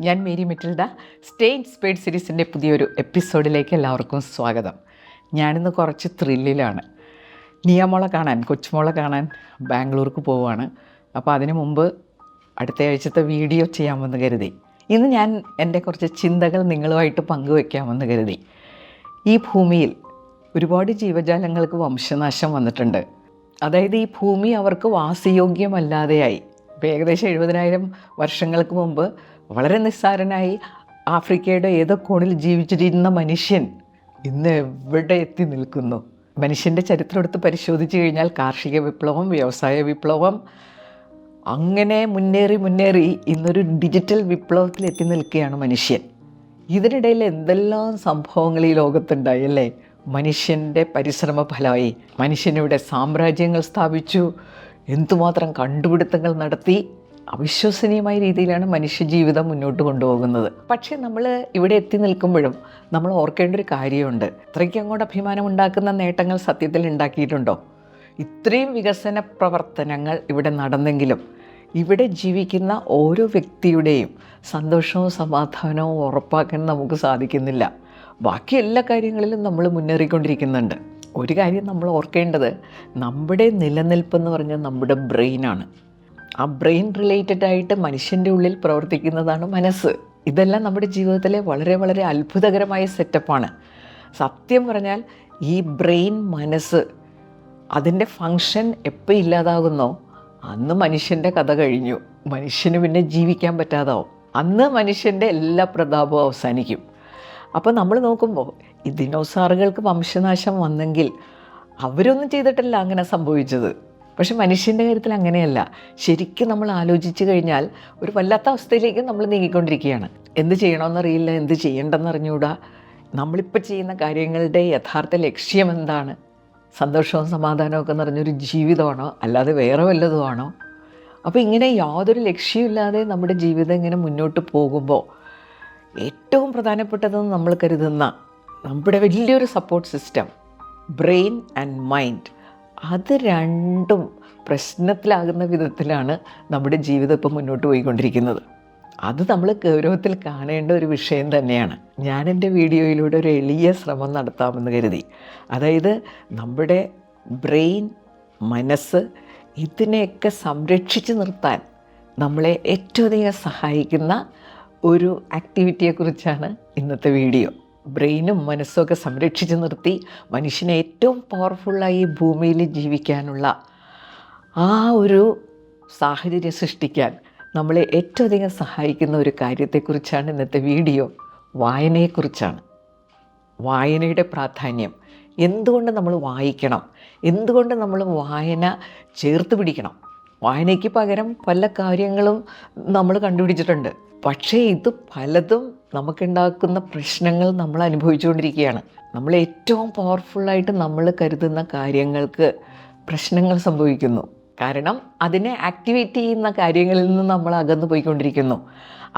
ഞാൻ Mary Metilda. Stay inspired സീരീസിൻ്റെ പുതിയൊരു എപ്പിസോഡിലേക്ക് എല്ലാവർക്കും സ്വാഗതം. ഞാനിന്ന് കുറച്ച് ത്രില്ലിലാണ്. നിയമോളെ കാണാൻ, കൊച്ചുമോളെ കാണാൻ ബാംഗ്ലൂർക്ക് പോവുകയാണ്. അപ്പോൾ അതിനു മുമ്പ് അടുത്ത ആഴ്ചത്തെ വീഡിയോ ചെയ്യാമെന്ന് കരുതി. ഇന്ന് ഞാൻ എൻ്റെ കുറച്ച് ചിന്തകൾ നിങ്ങളുമായിട്ട് പങ്കുവയ്ക്കാമെന്ന് കരുതി. ഈ ഭൂമിയിൽ ഒരുപാട് ജീവജാലങ്ങൾക്ക് വംശനാശം വന്നിട്ടുണ്ട്. അതായത് ഈ ഭൂമി അവർക്ക് വാസയോഗ്യമല്ലാതെയായി. ഇപ്പോൾ ഏകദേശം 70,000 വർഷങ്ങൾക്ക് മുമ്പ് വളരെ നിസ്സാരനായി ആഫ്രിക്കയുടെ ഏതോ കോണിൽ ജീവിച്ചിരുന്ന മനുഷ്യൻ ഇന്ന് എവിടെ എത്തി നിൽക്കുന്നു? മനുഷ്യൻ്റെ ചരിത്രം എടുത്ത് പരിശോധിച്ച് കഴിഞ്ഞാൽ കാർഷിക വിപ്ലവം, വ്യവസായ വിപ്ലവം, അങ്ങനെ മുന്നേറി ഇന്നൊരു ഡിജിറ്റൽ വിപ്ലവത്തിൽ എത്തി നിൽക്കുകയാണ് മനുഷ്യൻ. ഇതിനിടയിൽ എന്തെല്ലാം സംഭവങ്ങൾ ഈ ലോകത്തുണ്ടായി അല്ലേ? മനുഷ്യൻ്റെ പരിശ്രമ ഫലമായി മനുഷ്യനിവിടെ സാമ്രാജ്യങ്ങൾ സ്ഥാപിച്ചു, എന്തുമാത്രം കണ്ടുപിടുത്തങ്ങൾ നടത്തി. അവിശ്വസനീയമായ രീതിയിലാണ് മനുഷ്യജീവിതം മുന്നോട്ട് കൊണ്ടുപോകുന്നത്. പക്ഷേ നമ്മൾ ഇവിടെ എത്തി നിൽക്കുമ്പോഴും നമ്മൾ ഓർക്കേണ്ട ഒരു കാര്യമുണ്ട്. ഇത്രയ്ക്ക് അങ്ങോട്ട് അഭിമാനമുണ്ടാക്കുന്ന നേട്ടങ്ങൾ സത്യത്തിൽ ഉണ്ടാക്കിയിട്ടുണ്ടോ? ഇത്രയും വികസന പ്രവർത്തനങ്ങൾ ഇവിടെ നടന്നെങ്കിലും ഇവിടെ ജീവിക്കുന്ന ഓരോ വ്യക്തിയുടെയും സന്തോഷവും സമാധാനവും ഉറപ്പാക്കാൻ നമുക്ക് സാധിക്കുന്നില്ല. ബാക്കി എല്ലാ കാര്യങ്ങളിലും നമ്മൾ മുന്നേറിക്കൊണ്ടിരിക്കുന്നുണ്ട്. ഒരു കാര്യം നമ്മൾ ഓർക്കേണ്ടത്, നമ്മുടെ നിലനിൽപ്പെന്ന് പറഞ്ഞാൽ നമ്മുടെ ബ്രെയിനാണ്. ആ ബ്രെയിൻ റിലേറ്റഡ് ആയിട്ട് മനുഷ്യൻ്റെ ഉള്ളിൽ പ്രവർത്തിക്കുന്നതാണ് മനസ്സ്. ഇതെല്ലാം നമ്മുടെ ജീവിതത്തിലെ വളരെ വളരെ അത്ഭുതകരമായ സെറ്റപ്പാണ്. സത്യം പറഞ്ഞാൽ ഈ ബ്രെയിൻ, മനസ്സ്, അതിൻ്റെ ഫങ്ഷൻ എപ്പോൾ ഇല്ലാതാകുന്നോ അന്ന് മനുഷ്യൻ്റെ കഥ കഴിഞ്ഞു. മനുഷ്യന് പിന്നെ ജീവിക്കാൻ പറ്റാതാവും. അന്ന് മനുഷ്യൻ്റെ എല്ലാ പ്രതാപവും അവസാനിക്കും. അപ്പോൾ നമ്മൾ നോക്കുമ്പോൾ ഈ ദിനോസാറുകൾക്ക് വംശനാശം വന്നെങ്കിൽ അവരൊന്നും ചെയ്തിട്ടല്ല അങ്ങനെ സംഭവിച്ചത്. പക്ഷെ മനുഷ്യൻ്റെ കാര്യത്തിൽ അങ്ങനെയല്ല. ശരിക്കും നമ്മൾ ആലോചിച്ച് കഴിഞ്ഞാൽ ഒരു വല്ലാത്ത അവസ്ഥയിലേക്ക് നമ്മൾ നീങ്ങിക്കൊണ്ടിരിക്കുകയാണ്. എന്ത് ചെയ്യണമെന്നറിയില്ല, എന്ത് ചെയ്യേണ്ടെന്നറിഞ്ഞുകൂടാ. നമ്മളിപ്പോൾ ചെയ്യുന്ന കാര്യങ്ങളുടെ യഥാർത്ഥ ലക്ഷ്യം എന്താണ്? സന്തോഷവും സമാധാനവും ഒക്കെ നിറഞ്ഞൊരു ജീവിതമാണോ, അല്ലാതെ വേറെ വല്ലതുമാണോ? അപ്പോൾ ഇങ്ങനെ യാതൊരു ലക്ഷ്യമില്ലാതെ നമ്മുടെ ജീവിതം ഇങ്ങനെ മുന്നോട്ട് പോകുമ്പോൾ ഏറ്റവും പ്രധാനപ്പെട്ടതെന്ന് നമ്മൾ കരുതുന്ന നമ്മുടെ വലിയൊരു support system, brain and mind, അത് രണ്ടും പ്രശ്നത്തിലാകുന്ന വിധത്തിലാണ് നമ്മുടെ ജീവിതം ഇപ്പോൾ മുന്നോട്ട് പോയിക്കൊണ്ടിരിക്കുന്നത്. അത് നമ്മൾ ഗൗരവത്തിൽ കാണേണ്ട ഒരു വിഷയം തന്നെയാണ്. ഞാൻ എൻ്റെ വീഡിയോയിലൂടെ ഒരു എളിയ ശ്രമം നടത്താമെന്ന് കരുതി. അതായത് നമ്മുടെ ബ്രെയിൻ, മനസ്സ്, ഇതിനെയൊക്കെ സംരക്ഷിച്ച് നിർത്താൻ നമ്മളെ ഏറ്റവും അധികം സഹായിക്കുന്ന ഒരു ആക്ടിവിറ്റിയെക്കുറിച്ചാണ് ഇന്നത്തെ വീഡിയോ. ബ്രെയിനും മനസ്സുമൊക്കെ സംരക്ഷിച്ച് നിർത്തി മനുഷ്യനെ ഏറ്റവും പവർഫുള്ളായി ഈ ഭൂമിയിൽ ജീവിക്കാനുള്ള ആ ഒരു സാഹചര്യം സൃഷ്ടിക്കാൻ നമ്മളെ ഏറ്റവും അധികം സഹായിക്കുന്ന ഒരു കാര്യത്തെക്കുറിച്ചാണ് ഇന്നത്തെ വീഡിയോ. വായനയെക്കുറിച്ചാണ്. വായനയുടെ പ്രാധാന്യം, എന്തുകൊണ്ട് നമ്മൾ വായിക്കണം, എന്തുകൊണ്ട് നമ്മൾ വായന ചേർത്ത് പിടിക്കണം. വായനയ്ക്ക് പകരം പല കാര്യങ്ങളും നമ്മൾ കണ്ടുപിടിച്ചിട്ടുണ്ട്. പക്ഷേ ഇത് പലതും നമുക്കുണ്ടാക്കുന്ന പ്രശ്നങ്ങൾ നമ്മൾ അനുഭവിച്ചുകൊണ്ടിരിക്കുകയാണ്. നമ്മൾ ഏറ്റവും പവർഫുള്ളായിട്ട് നമ്മൾ കരുതുന്ന കാര്യങ്ങൾക്ക് പ്രശ്നങ്ങൾ സംഭവിക്കുന്നു. കാരണം അതിനെ ആക്ടിവേറ്റ് ചെയ്യുന്ന കാര്യങ്ങളിൽ നിന്ന് നമ്മൾ അകന്നു പോയിക്കൊണ്ടിരിക്കുന്നു.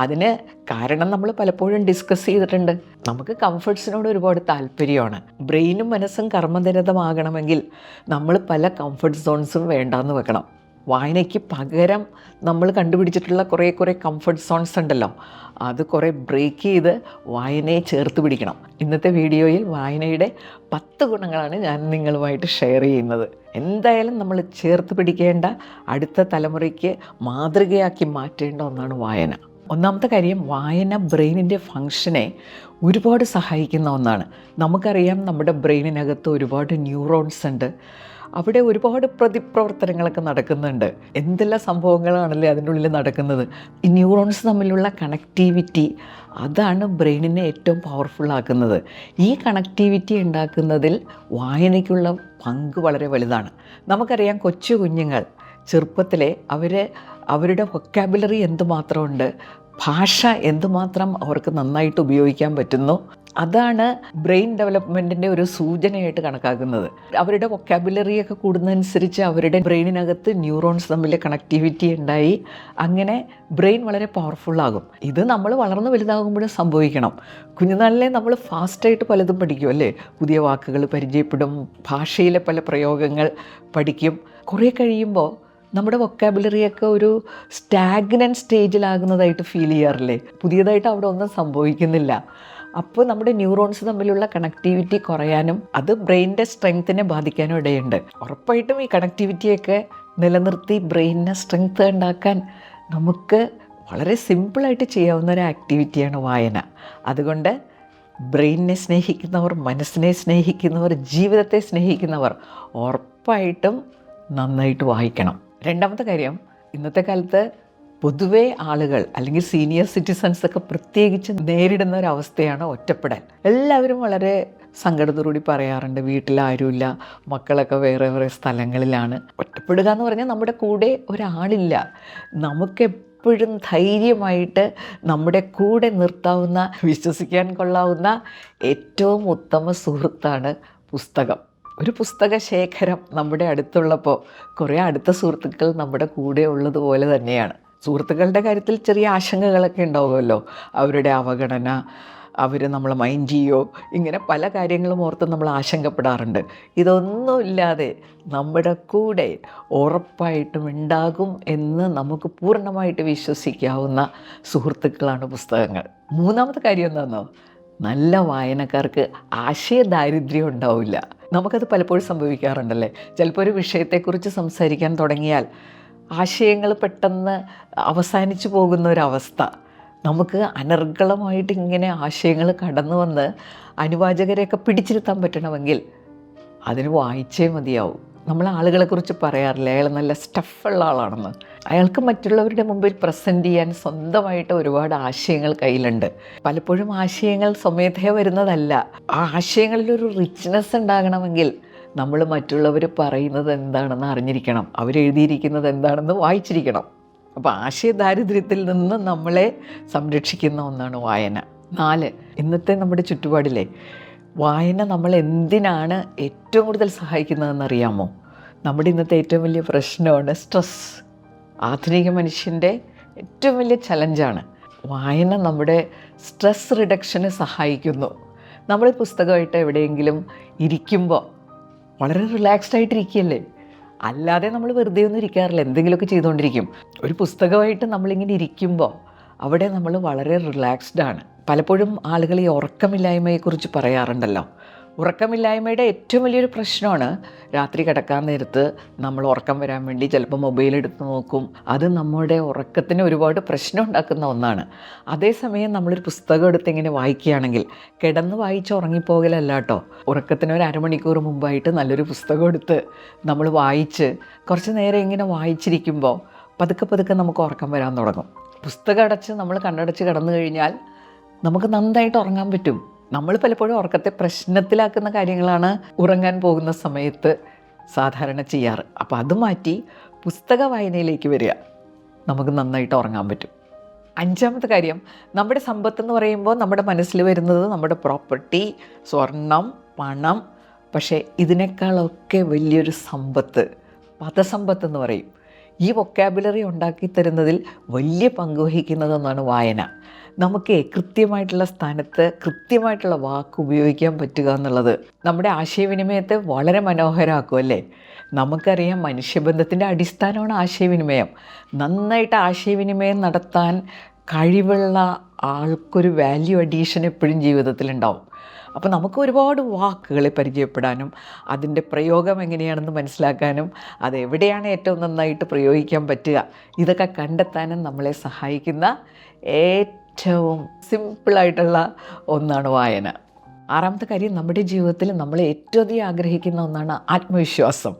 അതിന് കാരണം നമ്മൾ പലപ്പോഴും ഡിസ്കസ് ചെയ്തിട്ടുണ്ട്. നമുക്ക് കംഫർട്ട്സിനോട് ഒരുപാട് താല്പര്യമാണ്. ബ്രെയിനും മനസ്സും കർമ്മനിരതമാകണമെങ്കിൽ നമ്മൾ പല കംഫർട്ട് സോൺസും വേണ്ടാന്ന് വെക്കണം. വായനയ്ക്ക് പകരം നമ്മൾ കണ്ടുപിടിച്ചിട്ടുള്ള കുറേ കംഫർട്ട് സോൺസ് ഉണ്ടല്ലോ, അത് കുറേ ബ്രേക്ക് ചെയ്ത് വായനയെ ചേർത്ത് പിടിക്കണം. ഇന്നത്തെ വീഡിയോയിൽ വായനയുടെ 10 ഗുണങ്ങളാണ് ഞാൻ നിങ്ങളുമായിട്ട് ഷെയർ ചെയ്യുന്നത്. എന്തായാലും നമ്മൾ ചേർത്ത് പിടിക്കേണ്ട, അടുത്ത തലമുറയ്ക്ക് മാതൃകയാക്കി മാറ്റേണ്ട ഒന്നാണ് വായന. ഒന്നാമത്തെ കാര്യം, വായന ബ്രെയിനിൻ്റെ ഫങ്ഷനെ ഒരുപാട് സഹായിക്കുന്ന ഒന്നാണ്. നമുക്കറിയാം നമ്മുടെ ബ്രെയിനിനകത്ത് ഒരുപാട് ന്യൂറോൺസ് ഉണ്ട്. അവിടെ ഒരുപാട് പ്രതിപ്രവർത്തനങ്ങളൊക്കെ നടക്കുന്നുണ്ട്. എന്തെല്ലാം സംഭവങ്ങളാണല്ലേ അതിൻ്റെ ഉള്ളിൽ നടക്കുന്നത്. ഈ ന്യൂറോൺസ് തമ്മിലുള്ള കണക്ടിവിറ്റി, അതാണ് ബ്രെയിനിനെ ഏറ്റവും പവർഫുള്ളാക്കുന്നത്. ഈ കണക്ടിവിറ്റി ഉണ്ടാക്കുന്നതിൽ വായനയ്ക്കുള്ള പങ്ക് വളരെ വലുതാണ്. നമുക്കറിയാം, കൊച്ചു കുഞ്ഞുങ്ങൾ ചെറുപ്പത്തിലെ അവരുടെ വൊക്കാബുലറി എന്തുമാത്രമുണ്ട്, ഭാഷ എന്തുമാത്രം അവർക്ക് നന്നായിട്ട് ഉപയോഗിക്കാൻ പറ്റുന്നു, അതാണ് ബ്രെയിൻ ഡെവലപ്മെൻറ്റിൻ്റെ ഒരു സൂചനയായിട്ട് കണക്കാക്കുന്നത്. അവരുടെ വൊക്കാബുലറിയൊക്കെ കൂടുന്നതനുസരിച്ച് അവരുടെ ബ്രെയിനിനകത്ത് ന്യൂറോൺസ് തമ്മിൽ കണക്ടിവിറ്റി ഉണ്ടായി, അങ്ങനെ ബ്രെയിൻ വളരെ പവർഫുള്ളാകും. ഇത് നമ്മൾ വളർന്ന് വലുതാകുമ്പോഴും സംഭവിക്കണം. കുഞ്ഞുനാളിലെ നമ്മൾ ഫാസ്റ്റായിട്ട് പലതും പഠിക്കും അല്ലേ? പുതിയ വാക്കുകൾ പരിചയപ്പെടും, ഭാഷയിലെ പല പ്രയോഗങ്ങൾ പഠിക്കും. കുറേ കഴിയുമ്പോൾ നമ്മുടെ വൊക്കാബുലറിയൊക്കെ ഒരു സ്റ്റാഗ്നൻറ്റ് സ്റ്റേജിലാകുന്നതായിട്ട് ഫീൽ ചെയ്യാറില്ലേ? പുതിയതായിട്ട് അവിടെ ഒന്നും സംഭവിക്കുന്നില്ല. അപ്പോൾ നമ്മുടെ ന്യൂറോൺസ് തമ്മിലുള്ള കണക്ടിവിറ്റി കുറയാനും അത് ബ്രെയിനിൻ്റെ സ്ട്രെങ്ത്തിനെ ബാധിക്കാനും ഇടയുണ്ട്. ഉറപ്പായിട്ടും ഈ കണക്ടിവിറ്റിയൊക്കെ നിലനിർത്തി ബ്രെയിനിനെ സ്ട്രെങ്ത് ഉണ്ടാക്കാൻ നമുക്ക് വളരെ സിമ്പിളായിട്ട് ചെയ്യാവുന്ന ഒരു ആക്ടിവിറ്റിയാണ് വായന. അതുകൊണ്ട് ബ്രെയിനിനെ സ്നേഹിക്കുന്നവർ, മനസ്സിനെ സ്നേഹിക്കുന്നവർ, ജീവിതത്തെ സ്നേഹിക്കുന്നവർ ഉറപ്പായിട്ടും നന്നായിട്ട് വായിക്കണം. രണ്ടാമത്തെ കാര്യം, ഇന്നത്തെ കാലത്ത് പൊതുവേ ആളുകൾ അല്ലെങ്കിൽ സീനിയർ സിറ്റിസൺസ് ഒക്കെ പ്രത്യേകിച്ച് നേരിടുന്ന ഒരവസ്ഥയാണ് ഒറ്റപ്പെടൽ. എല്ലാവരും വളരെ സങ്കടത്തോടുകൂടി പറയാറുണ്ട്, വീട്ടിലാരുമില്ല, മക്കളൊക്കെ വേറെ വേറെ സ്ഥലങ്ങളിലാണ്. ഒറ്റപ്പെടുക എന്ന് പറഞ്ഞാൽ നമ്മുടെ കൂടെ ഒരാളില്ല. നമുക്കെപ്പോഴും ധൈര്യമായിട്ട് നമ്മുടെ കൂടെ നിർത്താവുന്ന, വിശ്വസിക്കാൻ കൊള്ളാവുന്ന ഏറ്റവും ഉത്തമ സുഹൃത്താണ് പുസ്തകം. ഒരു പുസ്തക ശേഖരം നമ്മുടെ അടുത്തുള്ളപ്പോൾ കുറേ അടുത്ത സുഹൃത്തുക്കൾ നമ്മുടെ കൂടെ ഉള്ളതുപോലെ തന്നെയാണ്. സുഹൃത്തുക്കളുടെ കാര്യത്തിൽ ചെറിയ ആശങ്കകളൊക്കെ ഉണ്ടാവുമല്ലോ, അവരുടെ അവഗണന, അവർ നമ്മളെ മൈൻഡ് ചെയ്യോ, ഇങ്ങനെ പല കാര്യങ്ങളും ഓർത്ത് നമ്മൾ ആശങ്കപ്പെടാറുണ്ട്. ഇതൊന്നുമില്ലാതെ നമ്മുടെ കൂടെ ഉറപ്പായിട്ടും ഉണ്ടാകും എന്ന് നമുക്ക് പൂർണ്ണമായിട്ട് വിശ്വസിക്കാവുന്ന സുഹൃത്തുക്കളാണ് പുസ്തകങ്ങൾ. മൂന്നാമത്തെ കാര്യം എന്താണെന്നോ, നല്ല വായനക്കാർക്ക് ആശയദാരിദ്ര്യം ഉണ്ടാവില്ല. നമുക്കത് പലപ്പോഴും സംഭവിക്കാറുണ്ടല്ലേ. ചിലപ്പോൾ ഒരു വിഷയത്തെക്കുറിച്ച് സംസാരിക്കാൻ തുടങ്ങിയാൽ ആശയങ്ങൾ പെട്ടെന്ന് അവസാനിച്ചു പോകുന്ന ഒരവസ്ഥ. നമുക്ക് അനർഗളമായിട്ട് ഇങ്ങനെ ആശയങ്ങൾ കടന്നു വന്ന് അനുവാചകരെയൊക്കെ പിടിച്ചിരുത്താൻ പറ്റണമെങ്കിൽ അതിന് വായിച്ചേ മതിയാവും. നമ്മൾ ആളുകളെക്കുറിച്ച് പറയാറില്ല, അയാൾ നല്ല സ്റ്റഫുള്ള ആളാണെന്ന്. അയാൾക്ക് മറ്റുള്ളവരുടെ മുമ്പിൽ പ്രസൻറ്റ് ചെയ്യാൻ സ്വന്തമായിട്ട് ഒരുപാട് ആശയങ്ങൾ കയ്യിലുണ്ട്. പലപ്പോഴും ആശയങ്ങൾ സ്വമേധയാ വരുന്നതല്ല. ആ ആശയങ്ങളിലൊരു റിച്ച്നെസ് ഉണ്ടാകണമെങ്കിൽ നമ്മൾ മറ്റുള്ളവർ പറയുന്നത് എന്താണെന്ന് അറിഞ്ഞിരിക്കണം, അവരെഴുതിയിരിക്കുന്നത് എന്താണെന്ന് വായിച്ചിരിക്കണം. അപ്പോൾ ആശയദാരിദ്ര്യത്തിൽ നിന്ന് നമ്മളെ സംരക്ഷിക്കുന്ന ഒന്നാണ് വായന. 4, ഇന്നത്തെ നമ്മുടെ ചുറ്റുപാടിലെ വായന നമ്മൾ എന്തിനാണ് ഏറ്റവും കൂടുതൽ സഹായിക്കുന്നതെന്നറിയാമോ? നമ്മുടെ ഇന്നത്തെ ഏറ്റവും വലിയ പ്രശ്നമാണ് സ്ട്രെസ്. ആധുനിക മനുഷ്യൻ്റെ ഏറ്റവും വലിയ ചലഞ്ചാണ്. വായന നമ്മുടെ സ്ട്രെസ് റിഡക്ഷന് സഹായിക്കുന്നു. നമ്മൾ പുസ്തകമായിട്ട് എവിടെയെങ്കിലും ഇരിക്കുമ്പോൾ വളരെ റിലാക്സ്ഡ് ആയിട്ടിരിക്കുകയല്ലേ, അല്ലാതെ നമ്മൾ വെറുതെ ഒന്നും ഇരിക്കാറില്ല, എന്തെങ്കിലുമൊക്കെ ചെയ്തുകൊണ്ടിരിക്കും. ഒരു പുസ്തകമായിട്ട് നമ്മളിങ്ങനെ ഇരിക്കുമ്പോൾ അവിടെ നമ്മൾ വളരെ റിലാക്സ്ഡ് ആണ്. പലപ്പോഴും ആളുകൾ ഈ ഉറക്കമില്ലായ്മയെക്കുറിച്ച് പറയാറുണ്ടല്ലോ. ഉറക്കമില്ലായ്മയുടെ ഏറ്റവും വലിയൊരു പ്രശ്നമാണ് രാത്രി കിടക്കാൻ നേരത്ത് നമ്മൾ ഉറക്കം വരാൻ വേണ്ടി ചിലപ്പോൾ മൊബൈൽ എടുത്ത് നോക്കും. അത് നമ്മുടെ ഉറക്കത്തിന് ഒരുപാട് പ്രശ്നം ഉണ്ടാക്കുന്ന ഒന്നാണ്. അതേസമയം നമ്മളൊരു പുസ്തകം എടുത്ത് ഇങ്ങനെ വായിക്കുകയാണെങ്കിൽ കിടന്ന് വായിച്ച് ഉറങ്ങിപ്പോകലല്ല കേട്ടോ. ഉറക്കത്തിന് ഒരു അരമണിക്കൂർ മുമ്പായിട്ട് നല്ലൊരു പുസ്തകം എടുത്ത് നമ്മൾ വായിച്ച് കുറച്ച് നേരം ഇങ്ങനെ വായിച്ചിരിക്കുമ്പോൾ പതുക്കെ പതുക്കെ നമുക്ക് ഉറക്കം വരാൻ തുടങ്ങും. പുസ്തകം അടച്ച് നമ്മൾ കണ്ണടച്ച് കിടന്നു കഴിഞ്ഞാൽ നമുക്ക് നന്നായിട്ട് ഉറങ്ങാൻ പറ്റും. നമ്മൾ പലപ്പോഴും ഉറക്കത്തെ പ്രശ്നത്തിലാക്കുന്ന കാര്യങ്ങളാണ് ഉറങ്ങാൻ പോകുന്ന സമയത്ത് സാധാരണ ചെയ്യാറ്. അപ്പോൾ അത് മാറ്റി പുസ്തക വായനയിലേക്ക് വരിക, നമുക്ക് നന്നായിട്ട് ഉറങ്ങാൻ പറ്റും. 5ാമത്തെ കാര്യം, നമ്മുടെ സമ്പത്തെന്ന് പറയുമ്പോൾ നമ്മുടെ മനസ്സിൽ വരുന്നത് നമ്മുടെ പ്രോപ്പർട്ടി, സ്വർണം, പണം. പക്ഷേ ഇതിനേക്കാളൊക്കെ വലിയൊരു സമ്പത്ത് പദസമ്പത്തെന്ന് പറയും. ഈ വൊക്കാബുലറി ഉണ്ടാക്കി തരുന്നതിൽ വലിയ പങ്ക് വഹിക്കുന്നതെന്നാണ് വായന. നമുക്ക് കൃത്യമായിട്ടുള്ള സ്ഥാനത്ത് കൃത്യമായിട്ടുള്ള വാക്ക് ഉപയോഗിക്കാൻ പറ്റുക എന്നുള്ളത് നമ്മുടെ ആശയവിനിമയത്തെ വളരെ മനോഹരമാക്കും അല്ലേ. നമുക്കറിയാം, മനുഷ്യബന്ധത്തിൻ്റെ അടിസ്ഥാനമാണ് ആശയവിനിമയം. നന്നായിട്ട് ആശയവിനിമയം നടത്താൻ കഴിവുള്ള ആൾക്കൊരു വാല്യൂ അഡീഷൻ എപ്പോഴും ജീവിതത്തിലുണ്ടാവും. അപ്പോൾ നമുക്ക് ഒരുപാട് വാക്കുകളെ പരിചയപ്പെടാനും അതിൻ്റെ പ്രയോഗം എങ്ങനെയാണെന്ന് മനസ്സിലാക്കാനും അതെവിടെയാണ് ഏറ്റവും നന്നായിട്ട് പ്രയോഗിക്കാൻ പറ്റുക, ഇതൊക്കെ കണ്ടെത്താനും നമ്മളെ സഹായിക്കുന്ന ഏറ്റവും സിമ്പിളായിട്ടുള്ള ഒന്നാണ് വായന. 6ാമത്തെ കാര്യം, നമ്മുടെ ജീവിതത്തിൽ നമ്മൾ ഏറ്റവും അധികം ആഗ്രഹിക്കുന്ന ഒന്നാണ് ആത്മവിശ്വാസം.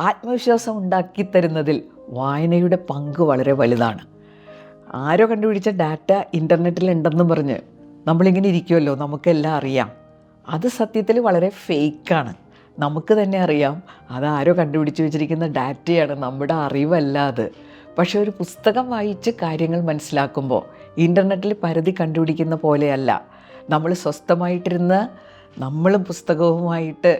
ആത്മവിശ്വാസം ഉണ്ടാക്കിത്തരുന്നതിൽ വായനയുടെ പങ്ക് വളരെ വലുതാണ്. ആരോ കണ്ടുപിടിച്ച ഡാറ്റ ഇൻ്റർനെറ്റിലുണ്ടെന്നും പറഞ്ഞ് നമ്മളിങ്ങനെ ഇരിക്കുമല്ലോ, നമുക്കെല്ലാം അറിയാം. അത് സത്യത്തിൽ വളരെ ഫേക്കാണ്. നമുക്ക് തന്നെ അറിയാം അതാരോ കണ്ടുപിടിച്ച് വെച്ചിരിക്കുന്ന ഡാറ്റയാണ്, നമ്മുടെ അറിവല്ല അത്. പക്ഷേ ഒരു പുസ്തകം വായിച്ച് കാര്യങ്ങൾ മനസ്സിലാക്കുമ്പോൾ ഇൻ്റർനെറ്റിൽ പരതി കണ്ടുപിടിക്കുന്ന പോലെയല്ല. നമ്മൾ സ്വസ്ഥമായിട്ടിരുന്ന് നമ്മളും പുസ്തകവുമായിട്ട്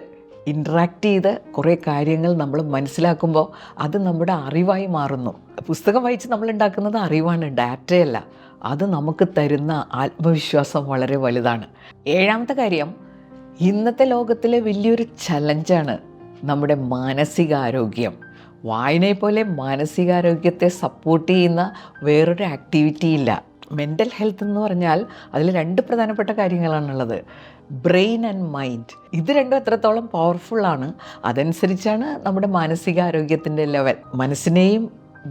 ഇൻട്രാക്ട് ചെയ്ത് കുറേ കാര്യങ്ങൾ നമ്മൾ മനസ്സിലാക്കുമ്പോൾ അത് നമ്മുടെ അറിവായി മാറുന്നു. പുസ്തകം വായിച്ച് നമ്മളുണ്ടാക്കുന്നത് അറിവാണ്, ഡാറ്റയല്ല. അത് നമുക്ക് തരുന്ന ആത്മവിശ്വാസം വളരെ വലുതാണ്. 7ാമത്തെ കാര്യം, ഇന്നത്തെ ലോകത്തിലെ വലിയൊരു ചലഞ്ചാണ് നമ്മുടെ മാനസികാരോഗ്യം. വായനയെ പോലെ മാനസികാരോഗ്യത്തെ സപ്പോർട്ട് ചെയ്യുന്ന വേറൊരു ആക്ടിവിറ്റി ഇല്ല. മെൻ്റൽ ഹെൽത്ത് എന്ന് പറഞ്ഞാൽ അതിൽ 2 പ്രധാനപ്പെട്ട കാര്യങ്ങളാണുള്ളത്: ബ്രെയിൻ ആൻഡ് മൈൻഡ്. ഇത് രണ്ടും എത്രത്തോളം പവർഫുള്ളാണ്, അതനുസരിച്ചാണ് നമ്മുടെ മാനസികാരോഗ്യത്തിൻ്റെ ലെവൽ. മനസ്സിനെയും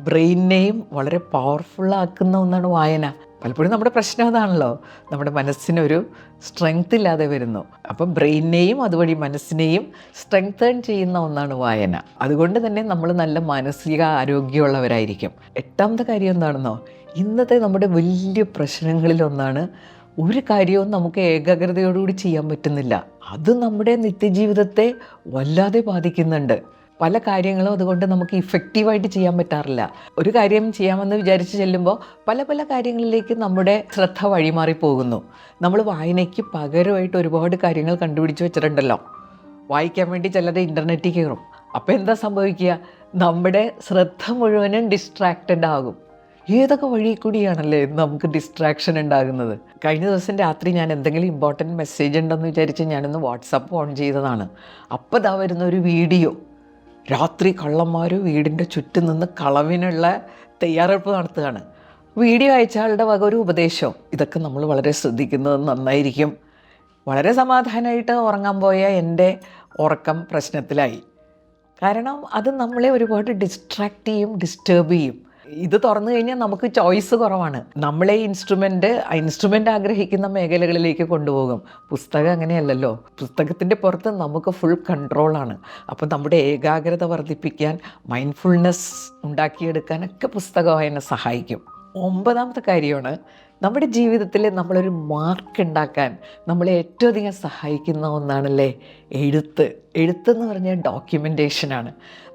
ബ്രെയിനിനെയും വളരെ പവർഫുള്ളാക്കുന്ന ഒന്നാണ് വായന. പലപ്പോഴും നമ്മുടെ പ്രശ്നം അതാണല്ലോ, നമ്മുടെ മനസ്സിനൊരു സ്ട്രെങ്ത് ഇല്ലാതെ വരുന്നു. അപ്പം ബ്രെയിനിനെയും അതുവഴി മനസ്സിനെയും സ്ട്രെങ്തേൺ ചെയ്യുന്ന ഒന്നാണ് വായന. അതുകൊണ്ട് തന്നെ നമ്മൾ നല്ല മാനസിക ആരോഗ്യമുള്ളവരായിരിക്കും. 8ാമത്തെ കാര്യം എന്താണെന്നോ, ഇന്നത്തെ നമ്മുടെ വലിയ പ്രശ്നങ്ങളിലൊന്നാണ് ഒരു കാര്യവും നമുക്ക് ഏകാഗ്രതയോടുകൂടി ചെയ്യാൻ പറ്റുന്നില്ല. അത് നമ്മുടെ നിത്യജീവിതത്തെ വല്ലാതെ ബാധിക്കുന്നുണ്ട്. പല കാര്യങ്ങളും അതുകൊണ്ട് നമുക്ക് ഇഫക്റ്റീവായിട്ട് ചെയ്യാൻ പറ്റാറില്ല. ഒരു കാര്യം ചെയ്യാമെന്ന് വിചാരിച്ച് ചെല്ലുമ്പോൾ പല പല കാര്യങ്ങളിലേക്ക് നമ്മുടെ ശ്രദ്ധ വഴിമാറി പോകുന്നു. നമ്മൾ വായനയ്ക്ക് പകരമായിട്ട് ഒരുപാട് കാര്യങ്ങൾ കണ്ടുപിടിച്ച് വെച്ചിട്ടുണ്ടല്ലോ. വായിക്കാൻ വേണ്ടി ചിലർ ഇൻ്റർനെറ്റിൽ കയറും. അപ്പോൾ എന്താ സംഭവിക്കുക? നമ്മുടെ ശ്രദ്ധ മുഴുവനും ഡിസ്ട്രാക്റ്റഡ് ആകും. ഏതൊക്കെ വഴി കൂടിയാണല്ലേ നമുക്ക് ഡിസ്ട്രാക്ഷൻ ഉണ്ടാകുന്നത്. കഴിഞ്ഞ ദിവസം രാത്രി ഞാൻ എന്തെങ്കിലും ഇമ്പോർട്ടൻറ്റ് മെസ്സേജ് ഉണ്ടെന്ന് വിചാരിച്ച് ഞാനൊന്ന് വാട്സപ്പ് ഓൺ ചെയ്തതാണ്. അപ്പോൾ ഇതാ വരുന്ന ഒരു വീഡിയോ. രാത്രി കള്ളന്മാർ വീടിൻ്റെ ചുറ്റും നിന്ന് കളവിനുള്ള തയ്യാറെടുപ്പ് നടത്തുകയാണ്. വീഡിയോ അയച്ച ആളുടെ വക ഒരു ഉപദേശം. ഇതൊക്കെ നമ്മൾ വളരെ ശ്രദ്ധിക്കുന്നത് നന്നായിരിക്കും. വളരെ സമാധാനമായിട്ട് ഉറങ്ങാൻ പോയ എൻ്റെ ഉറക്കം പ്രശ്നത്തിലായി. കാരണം അത് നമ്മളെ ഒരുപാട് ഡിസ്ട്രാക്റ്റ് ചെയ്യും, ഡിസ്റ്റർബ് ചെയ്യും. ഇത് തുറന്നു കഴിഞ്ഞാൽ നമുക്ക് ചോയ്സ് കുറവാണ്. നമ്മളെ ഇൻസ്ട്രുമെൻ്റ് ആഗ്രഹിക്കുന്ന മേഖലകളിലേക്ക് കൊണ്ടുപോകും. പുസ്തകം അങ്ങനെയല്ലല്ലോ. പുസ്തകത്തിൻ്റെ പുറത്ത് നമുക്ക് ഫുൾ കൺട്രോളാണ്. അപ്പോൾ നമ്മുടെ ഏകാഗ്രത വർദ്ധിപ്പിക്കാൻ, മൈൻഡ്ഫുൾനെസ് ഉണ്ടാക്കിയെടുക്കാനൊക്കെ പുസ്തക വായന സഹായിക്കും. 9ാമത്തെ കാര്യമാണ്, നമ്മുടെ ജീവിതത്തിൽ നമ്മളൊരു മാർക്ക് ഉണ്ടാക്കാൻ നമ്മളെ ഏറ്റവും അധികം സഹായിക്കുന്ന ഒന്നാണല്ലേ എഴുത്തെന്ന് പറഞ്ഞാൽ ഡോക്യുമെൻറ്റേഷനാണ്.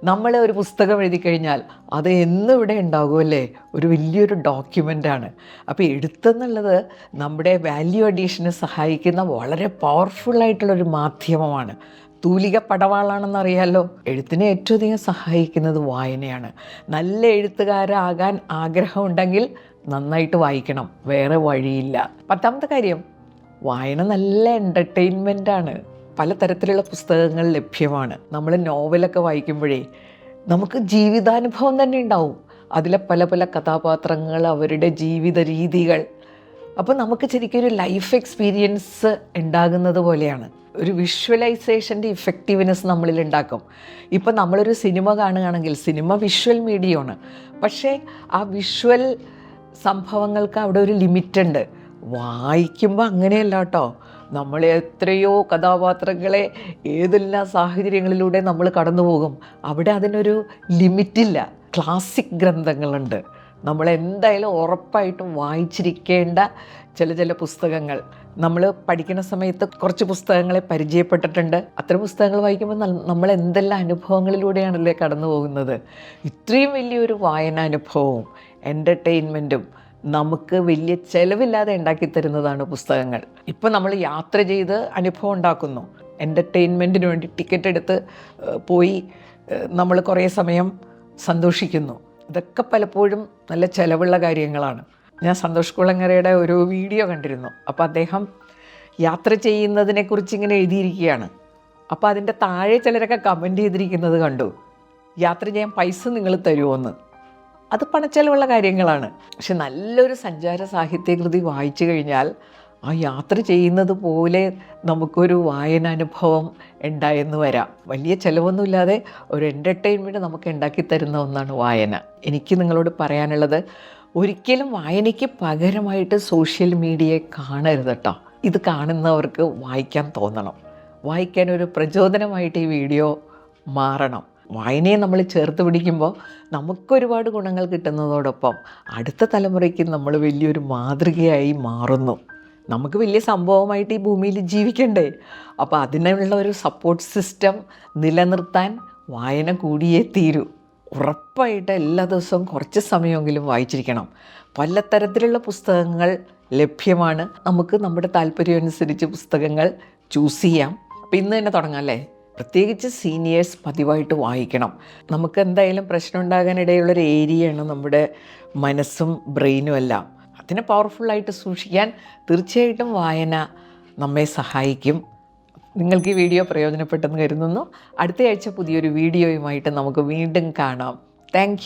നമ്മൾ ഒരു പുസ്തകം എഴുതി കഴിഞ്ഞാൽ അത് എന്നും ഇവിടെ ഉണ്ടാകുമല്ലേ, ഒരു വലിയൊരു ഡോക്യുമെൻ്റാണ്. അപ്പോൾ എഴുത്തെന്നുള്ളത് നമ്മുടെ വാല്യൂ അഡീഷന് സഹായിക്കുന്ന വളരെ പവർഫുള്ളായിട്ടുള്ളൊരു മാധ്യമമാണ്. തൂലിക പടവാളാണെന്നറിയാമല്ലോ. എഴുത്തിനെ ഏറ്റവും അധികം സഹായിക്കുന്നത് വായനയാണ്. നല്ല എഴുത്തുകാരാകാൻ ആഗ്രഹമുണ്ടെങ്കിൽ നന്നായിട്ട് വായിക്കണം, വേറെ വഴിയില്ല. 10ാമത്തെ കാര്യം, വായന നല്ല എൻ്റർടൈൻമെൻറ്റാണ്. പലതരത്തിലുള്ള പുസ്തകങ്ങൾ ലഭ്യമാണ്. നമ്മൾ നോവലൊക്കെ വായിക്കുമ്പോഴേ നമുക്ക് ജീവിതാനുഭവം തന്നെ ഉണ്ടാവും. അതിലെ പല പല കഥാപാത്രങ്ങൾ, അവരുടെ ജീവിത രീതികൾ. അപ്പോൾ നമുക്ക് ശരിക്കും ഒരു ലൈഫ് എക്സ്പീരിയൻസ് ഉണ്ടാകുന്നത് പോലെയാണ്. ഒരു വിഷ്വലൈസേഷൻ്റെ ഇഫക്റ്റീവ്നെസ് നമ്മളിൽ ഉണ്ടാക്കും. ഇപ്പം നമ്മളൊരു സിനിമ കാണുകയാണെങ്കിൽ, സിനിമ വിഷ്വൽ മീഡിയമാണ്. പക്ഷേ ആ വിഷ്വൽ സംഭവങ്ങൾക്ക് അവിടെ ഒരു ലിമിറ്റുണ്ട്. വായിക്കുമ്പോൾ അങ്ങനെയല്ല കേട്ടോ. നമ്മൾ എത്രയോ കഥാപാത്രങ്ങളെ ഏതെല്ലാം സാഹചര്യങ്ങളിലൂടെ നമ്മൾ കടന്നു പോകും. അവിടെ അതിനൊരു ലിമിറ്റില്ല. ക്ലാസിക് ഗ്രന്ഥങ്ങളുണ്ട്, നമ്മളെന്തായാലും ഉറപ്പായിട്ടും വായിച്ചിരിക്കേണ്ട ചില പുസ്തകങ്ങൾ. നമ്മൾ പഠിക്കുന്ന സമയത്ത് കുറച്ച് പുസ്തകങ്ങളെ പരിചയപ്പെട്ടിട്ടുണ്ട്. അത്തരം പുസ്തകങ്ങൾ വായിക്കുമ്പോൾ നമ്മൾ എന്തെല്ലാം അനുഭവങ്ങളിലൂടെയാണല്ലേ കടന്നു പോകുന്നത്. ഇത്രയും വലിയൊരു വായനാനുഭവവും എൻ്റർടൈൻമെൻറ്റും നമുക്ക് വലിയ ചിലവില്ലാതെ ഉണ്ടാക്കിത്തരുന്നതാണ് പുസ്തകങ്ങൾ. ഇപ്പം നമ്മൾ യാത്ര ചെയ്ത് അനുഭവം ഉണ്ടാക്കുന്നു. എൻ്റർടൈൻമെൻറ്റിന് വേണ്ടി ടിക്കറ്റ് എടുത്ത് പോയി നമ്മൾ കുറേ സമയം സന്തോഷിക്കുന്നു. ഇതൊക്കെ പലപ്പോഴും നല്ല ചിലവുള്ള കാര്യങ്ങളാണ്. ഞാൻ സന്തോഷ് കുളങ്ങരയുടെ ഒരു വീഡിയോ കണ്ടിരുന്നു. അപ്പോൾ അദ്ദേഹം യാത്ര ചെയ്യുന്നതിനെക്കുറിച്ച് ഇങ്ങനെ എഴുതിയിരിക്കുകയാണ്. അപ്പോൾ അതിൻ്റെ താഴെ ചിലരൊക്കെ കമൻറ്റ് ചെയ്തിരിക്കുന്നത് കണ്ടു, യാത്ര ചെയ്യാൻ പൈസ നിങ്ങൾ തരുമോയെന്ന്. അത് പണച്ചെലവുള്ള കാര്യങ്ങളാണ്. പക്ഷെ നല്ലൊരു സഞ്ചാര സാഹിത്യകൃതി വായിച്ചു കഴിഞ്ഞാൽ ആ യാത്ര ചെയ്യുന്നത് പോലെ നമുക്കൊരു വായനാനുഭവം ഉണ്ടായെന്ന് വരാം. വലിയ ചിലവൊന്നുമില്ലാതെ ഒരു എൻ്റർടൈൻമെൻറ്റ് നമുക്ക് ഉണ്ടാക്കിത്തരുന്ന ഒന്നാണ് വായന. എനിക്ക് നിങ്ങളോട് പറയാനുള്ളത്, ഒരിക്കലും വായനയ്ക്ക് പകരമായിട്ട് സോഷ്യൽ മീഡിയയെ കാണരുത് കേട്ടോ. ഇത് കാണുന്നവർക്ക് വായിക്കാൻ തോന്നണം. വായിക്കാനൊരു പ്രചോദനമായിട്ട് ഈ വീഡിയോ മാറണം. വായനയെ നമ്മൾ ചേർത്ത് പിടിക്കുമ്പോൾ നമുക്കൊരുപാട് ഗുണങ്ങൾ കിട്ടുന്നതോടൊപ്പം അടുത്ത തലമുറയ്ക്ക് നമ്മൾ വലിയൊരു മാതൃകയായി മാറുന്നു. നമുക്ക് വലിയ സംഭവമായിട്ട് ഈ ഭൂമിയിൽ ജീവിക്കണ്ടേ. അപ്പോൾ അതിനുള്ള ഒരു സപ്പോർട്ട് സിസ്റ്റം നിലനിർത്താൻ വായന കൂടിയേ തീരൂ. ഉറപ്പായിട്ട് എല്ലാ ദിവസവും കുറച്ച് സമയമെങ്കിലും വായിച്ചിരിക്കണം. പലതരത്തിലുള്ള പുസ്തകങ്ങൾ ലഭ്യമാണ്. നമുക്ക് നമ്മുടെ താല്പര്യം അനുസരിച്ച് പുസ്തകങ്ങൾ ചൂസ് ചെയ്യാം. അപ്പോൾ ഇന്ന് തന്നെ തുടങ്ങാം അല്ലേ. പ്രത്യേകിച്ച് സീനിയേഴ്സ് പതിവായിട്ട് വായിക്കണം. നമുക്ക് എന്തായാലും പ്രശ്നം ഉണ്ടാകാനിടയുള്ളൊരു ഏരിയയാണ് നമ്മുടെ മനസ്സും ബ്രെയിനും എല്ലാം. അതിനെ പവർഫുള്ളായിട്ട് സൂക്ഷിക്കാൻ തീർച്ചയായിട്ടും വായന നമ്മെ സഹായിക്കും. നിങ്ങൾക്ക് ഈ വീഡിയോ പ്രയോജനപ്പെട്ടെന്ന് കരുതുന്നു. അടുത്ത ആഴ്ച പുതിയൊരു വീഡിയോയുമായിട്ട് നമുക്ക് വീണ്ടും കാണാം. താങ്ക്